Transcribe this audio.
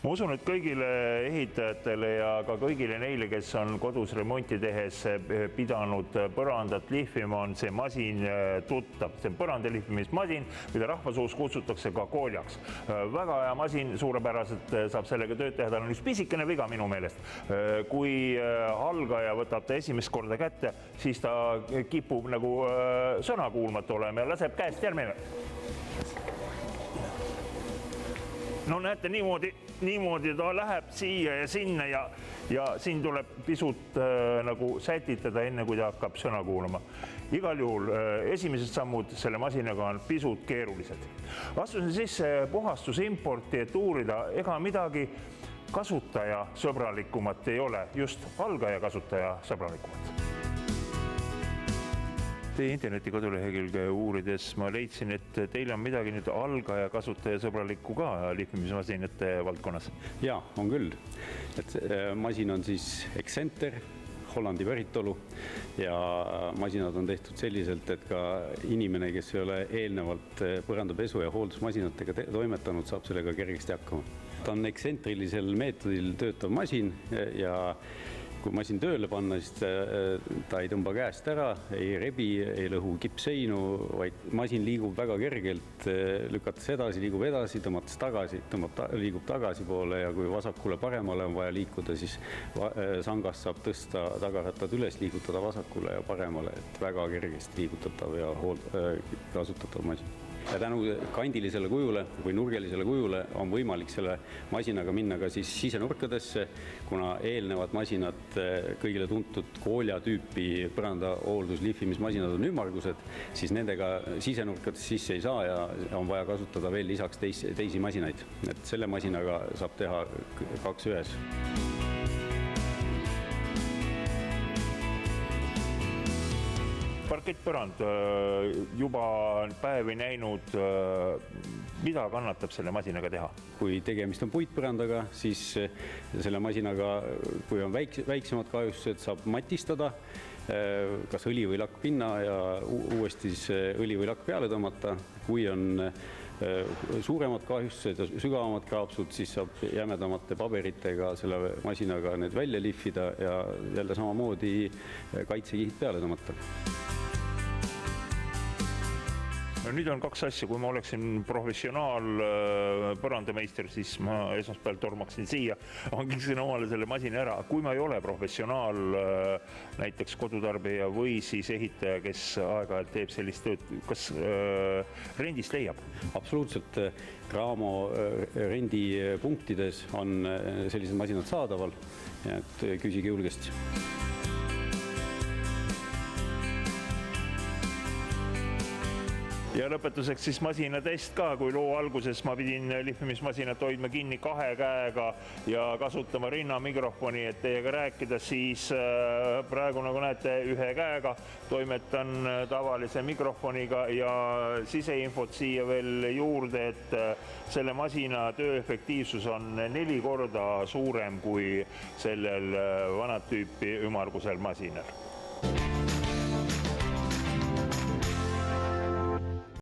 Ma usun, et kõigile ehitajatele ja ka kõigile neile, kes on kodus remonti tehes pidanud põrandat lihvima, on see masin tuttav. See on põranda lihvimismasin, mida rahvasuus kutsutakse ka kooljaks. Väga hea masin, suurepäraselt saab sellega tööd teha. Tal on üks pisikene viga minu meelest. Kui algaja võtab ta esimest korda kätte, siis ta kipub nagu sõnakuulmatu olema ja laseb käest järgmine. No näete, niimoodi ta läheb siia ja sinna ja siin tuleb pisut nagu sätitada enne, kui ta hakkab sõna kuulama. Igal juhul esimesed sammud selle masinaga on pisut keerulised. Astusin sisse puhastusimporti, et uurida, ega midagi kasutaja sõbralikumat ei ole, just algaja kasutaja sõbralikumat. Teie interneti kodulehekülge uurides ma leidsin, et teil on midagi nüüd algaja kasutaja sõbralikku ka lihvimismasinate valdkonnas. Jaa, on küll. Masin on siis Excenter, Hollandi päritolu ja masinad on tehtud selliselt, et ka inimene, kes ei ole eelnevalt põrandapesu ja hooldusmasinatega toimetanud, saab sellega kergesti hakkama. Ta on eksentrilisel meetodil töötav masin ja kui masin tööle panna, siis ta ei tõmba käest ära, ei rebi, ei lõhu kipseinu, vaid masin liigub väga kergelt, lükates edasi, liigub edasi, tõmmates tagasi, liigub tagasi poole ja kui vasakule paremale on vaja liikuda, siis sangast saab tõsta tagarattad üles, liigutada vasakule ja paremale, et väga kergesti liigutatav ja kasutatav masin. Ja tänu kandilisele kujule või nurgelisele kujule on võimalik selle masinaga minna ka siis sisenurkadesse, kuna eelnevad masinad, kõigile tuntud koolja tüüpi põranda hoolduslihvimismasinad on ümmargused, siis nendega sisenurkades sisse ei saa ja on vaja kasutada veel lisaks teisi masinaid. Et selle masinaga saab teha 2 ühes. Parkettpõrand juba päevi näinud, mida kannatab selle masinaga teha? Kui tegemist on puitpõrandaga, siis selle masinaga, kui on väiksemad kahjustused, saab matistada, kas õli või lakk pinna ja uuesti õli või lakk peale tõmmata. Kui on suuremad kahjustused ja sügavamad kraapsud, siis saab jämedamate paberitega selle masinaga need välja lihvida ja jälle samamoodi kaitsekihid peale tõmmata. Nüüd on 2 asja, kui ma oleksin professionaal põrandameister, siis ma esmaspäeval tormaksin siia, hangiksin omale selle masina ära. Kui ma ei ole professionaal, näiteks kodutarbija või siis ehitaja, kes aeg-ajalt teeb sellist tööd, kas rendist leiab? Absoluutselt. Raamo rendipunktides on sellised masinad saadaval, et küsige julgesti. Ja lõpetuseks siis masinatest ka, kui loo alguses ma pidin lihvimismasinat hoidma kinni 2 käega ja kasutama rinnamikrofoni, et teiega rääkida, siis praegu nagu näete 1 käega toimetan tavalise mikrofoniga ja siseinfot siia veel juurde, et selle masina tööefektiivsus on 4 korda suurem kui sellel vanat tüüpi ümmargusel masinal.